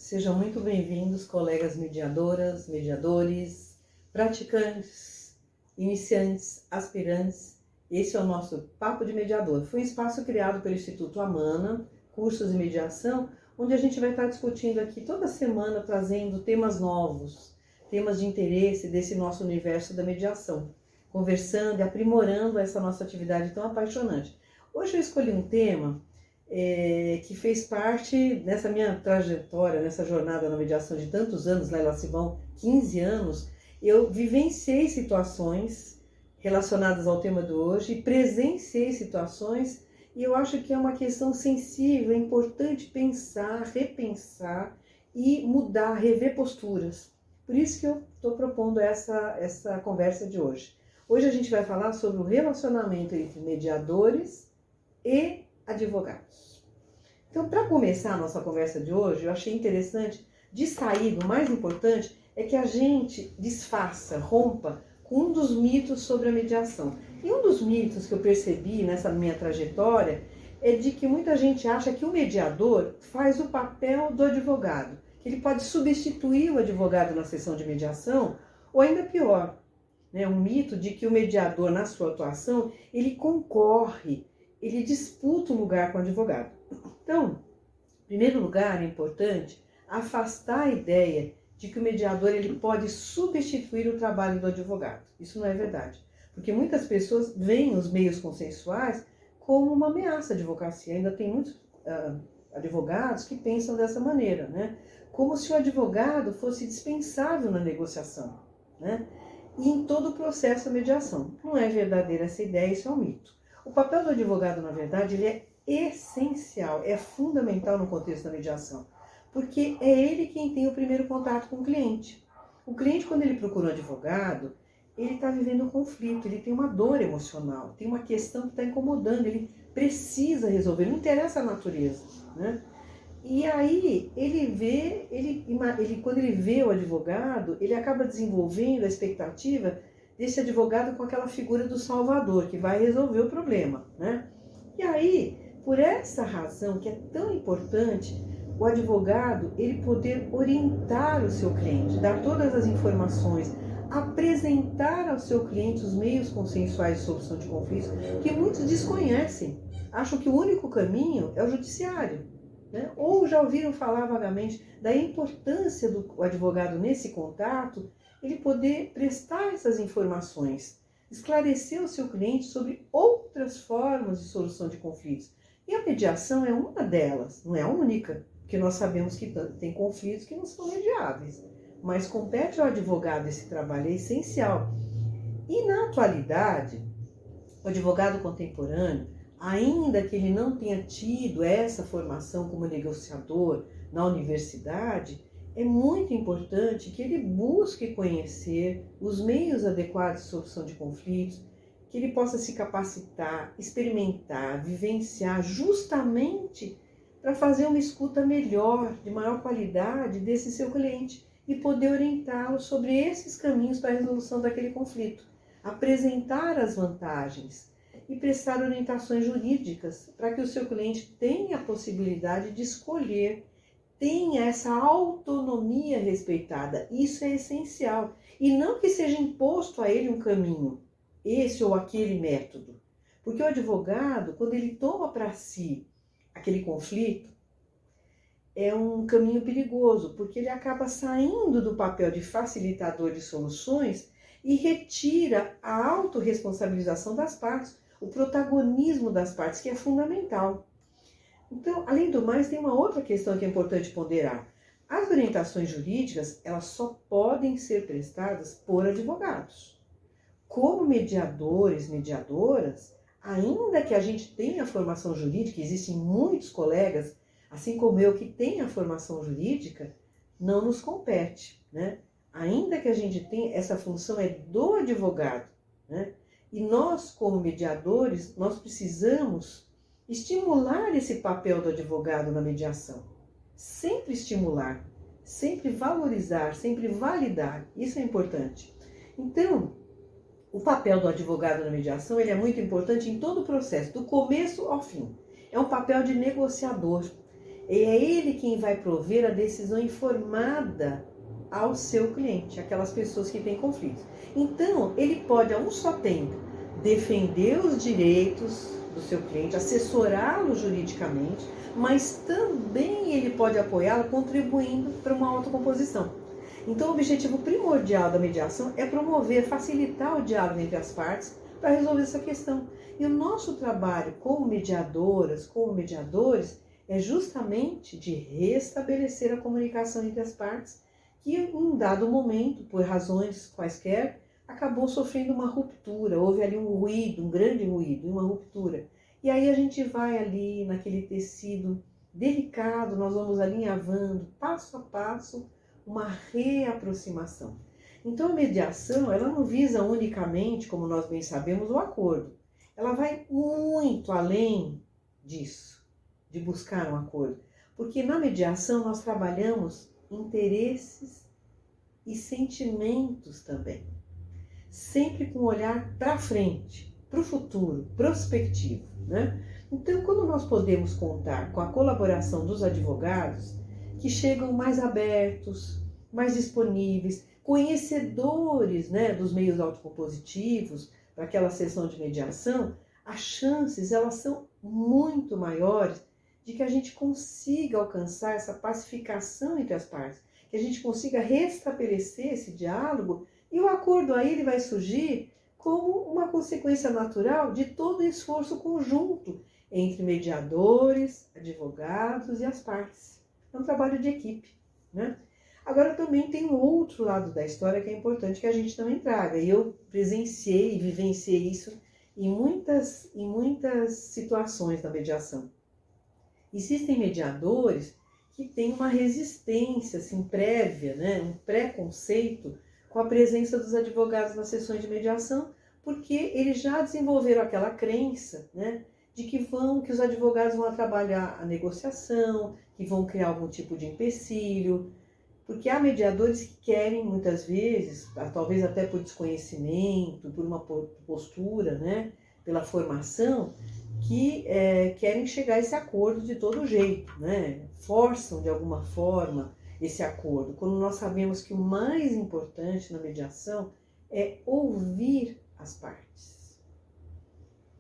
Sejam muito bem-vindos, colegas mediadoras, mediadores, praticantes, iniciantes, aspirantes. Esse é o nosso Papo de Mediador. Foi um espaço criado pelo Instituto Amana, Cursos de Mediação, onde a gente vai estar discutindo aqui toda semana, trazendo temas novos, temas de interesse desse nosso universo da mediação, conversando e aprimorando essa nossa atividade tão apaixonante. Hoje eu escolhi um tema que fez parte dessa minha trajetória, nessa jornada na mediação de tantos anos, lá se vão 15 anos, eu vivenciei situações relacionadas ao tema de hoje, presenciei situações, e eu acho que é uma questão sensível, é importante pensar, repensar e mudar, rever posturas. Por isso que eu estou propondo essa conversa de hoje. Hoje a gente vai falar sobre o relacionamento entre mediadores e advogados. Então, para começar a nossa conversa de hoje, eu achei interessante, de saída, o mais importante é que a gente desfaça, rompa com um dos mitos sobre a mediação. E um dos mitos que eu percebi nessa minha trajetória é de que muita gente acha que o mediador faz o papel do advogado, que ele pode substituir o advogado na sessão de mediação, ou ainda pior, um mito de que o mediador, na sua atuação, ele concorre, ele disputa um lugar com o advogado. Então, em primeiro lugar, é importante afastar a ideia de que o mediador ele pode substituir o trabalho do advogado. Isso não é verdade, porque muitas pessoas veem os meios consensuais como uma ameaça à advocacia. Ainda tem muitos advogados que pensam dessa maneira, como se o advogado fosse dispensável na negociação, e em todo o processo da mediação. Não é verdadeira essa ideia, isso é um mito. O papel do advogado, na verdade, ele é essencial, é fundamental no contexto da mediação, porque é ele quem tem o primeiro contato com o cliente. O cliente, quando ele procura um advogado, ele está vivendo um conflito, ele tem uma dor emocional, tem uma questão que está incomodando, ele precisa resolver, não interessa a natureza, E aí, quando ele vê o advogado, ele acaba desenvolvendo a expectativa desse advogado com aquela figura do salvador, que vai resolver o problema, E aí, por essa razão que é tão importante, o advogado, ele poder orientar o seu cliente, dar todas as informações, apresentar ao seu cliente os meios consensuais de solução de conflitos, que muitos desconhecem, acham que o único caminho é o judiciário, Ou já ouviram falar vagamente da importância do advogado nesse contato, ele poder prestar essas informações, esclarecer o seu cliente sobre outras formas de solução de conflitos. E a mediação é uma delas, não é a única, porque nós sabemos que tem conflitos que não são mediáveis, mas compete ao advogado esse trabalho, é essencial. E na atualidade, o advogado contemporâneo, ainda que ele não tenha tido essa formação como negociador na universidade, é muito importante que ele busque conhecer os meios adequados de solução de conflitos, que ele possa se capacitar, experimentar, vivenciar, justamente para fazer uma escuta melhor, de maior qualidade desse seu cliente e poder orientá-lo sobre esses caminhos para a resolução daquele conflito, apresentar as vantagens e prestar orientações jurídicas para que o seu cliente tenha a possibilidade de escolher, tenha essa autonomia respeitada. Isso é essencial. E não que seja imposto a ele um caminho, esse ou aquele método. Porque o advogado, quando ele toma para si aquele conflito, é um caminho perigoso, porque ele acaba saindo do papel de facilitador de soluções e retira a autorresponsabilização das partes, o protagonismo das partes, que é fundamental. Então, além do mais, tem uma outra questão que é importante ponderar. As orientações jurídicas, elas só podem ser prestadas por advogados. Como mediadores, mediadoras, ainda que a gente tenha formação jurídica, existem muitos colegas, assim como eu, que têm a formação jurídica, não nos compete, Ainda que a gente tenha, essa função é do advogado, E nós, como mediadores, nós precisamos estimular esse papel do advogado na mediação. Sempre estimular, sempre valorizar, sempre validar. Isso é importante. Então, o papel do advogado na mediação ele é muito importante em todo o processo, do começo ao fim. É um papel de negociador. é ele quem vai prover a decisão informada ao seu cliente, aquelas pessoas que têm conflitos. Então, ele pode, a um só tempo, defender os direitos do seu cliente, assessorá-lo juridicamente, mas também ele pode apoiá-lo contribuindo para uma autocomposição. Então, o objetivo primordial da mediação é promover, facilitar o diálogo entre as partes para resolver essa questão. E o nosso trabalho como mediadoras, como mediadores, é justamente de restabelecer a comunicação entre as partes, que em um dado momento, por razões quaisquer, acabou sofrendo uma ruptura, houve ali um ruído, um grande ruído, uma ruptura. E aí a gente vai ali naquele tecido delicado, nós vamos alinhavando, passo a passo, uma reaproximação. Então a mediação, ela não visa unicamente, como nós bem sabemos, o acordo. Ela vai muito além disso, de buscar um acordo. Porque na mediação nós trabalhamos interesses e sentimentos também. Sempre com um olhar para frente, para o futuro, prospectivo, né? Então, quando nós podemos contar com a colaboração dos advogados, que chegam mais abertos, mais disponíveis, conhecedores, né, dos meios autocompositivos, para aquela sessão de mediação, as chances elas são muito maiores de que a gente consiga alcançar essa pacificação entre as partes, que a gente consiga restabelecer esse diálogo e o acordo aí ele vai surgir como uma consequência natural de todo o esforço conjunto entre mediadores, advogados e as partes. É um trabalho de equipe, né? Agora também tem um outro lado da história que é importante que a gente também traga. E eu presenciei e vivenciei isso em muitas situações da mediação. Existem mediadores que têm uma resistência assim, prévia, né? Um preconceito com a presença dos advogados nas sessões de mediação, porque eles já desenvolveram aquela crença, né, de que os advogados vão trabalhar a negociação, que vão criar algum tipo de empecilho, porque há mediadores que querem muitas vezes, talvez até por desconhecimento, por uma postura, né, pela formação, que querem chegar a esse acordo de todo jeito, né, forçam de alguma forma esse acordo, quando nós sabemos que o mais importante na mediação é ouvir as partes,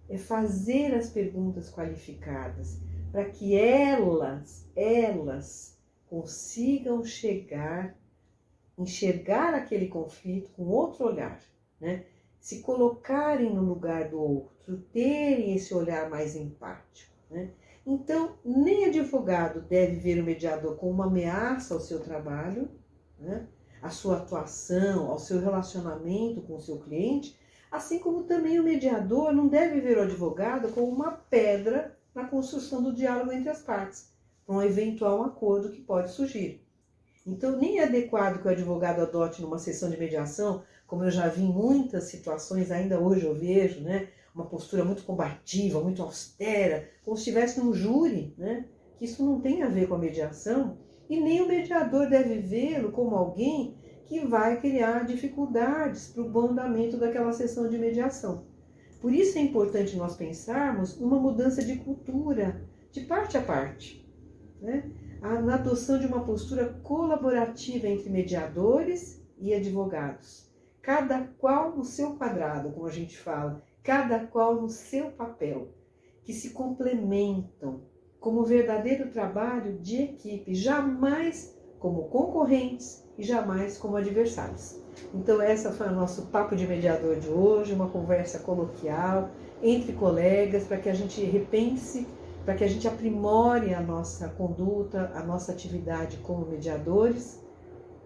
é fazer as perguntas qualificadas, para que elas consigam enxergar aquele conflito com outro olhar, né? Se colocarem no lugar do outro, terem esse olhar mais empático, né? Então, nem advogado deve ver o mediador como uma ameaça ao seu trabalho, né? À sua atuação, ao seu relacionamento com o seu cliente, assim como também o mediador não deve ver o advogado como uma pedra na construção do diálogo entre as partes, para um eventual acordo que pode surgir. Então, nem é adequado que o advogado adote numa sessão de mediação, como eu já vi em muitas situações, ainda hoje eu vejo, né? Uma postura muito combativa, muito austera, como se estivesse num júri, né? Que isso não tem a ver com a mediação, e nem o mediador deve vê-lo como alguém que vai criar dificuldades para o bom andamento daquela sessão de mediação. Por isso é importante nós pensarmos numa mudança de cultura, de parte a parte, né? Na adoção de uma postura colaborativa entre mediadores e advogados, cada qual no seu quadrado, como a gente fala, cada qual no seu papel, que se complementam como verdadeiro trabalho de equipe, jamais como concorrentes e jamais como adversários. Então essa foi o nosso papo de mediador de hoje, uma conversa coloquial entre colegas para que a gente repense, para que a gente aprimore a nossa conduta, a nossa atividade como mediadores.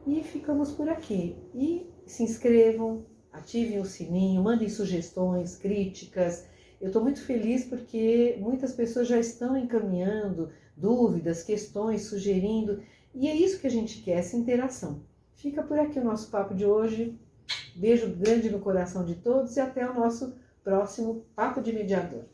E ficamos por aqui. E se inscrevam, ativem o sininho, mandem sugestões, críticas. Eu estou muito feliz porque muitas pessoas já estão encaminhando dúvidas, questões, sugerindo. E é isso que a gente quer, essa interação. Fica por aqui o nosso papo de hoje. Beijo grande no coração de todos e até o nosso próximo Papo de Mediador.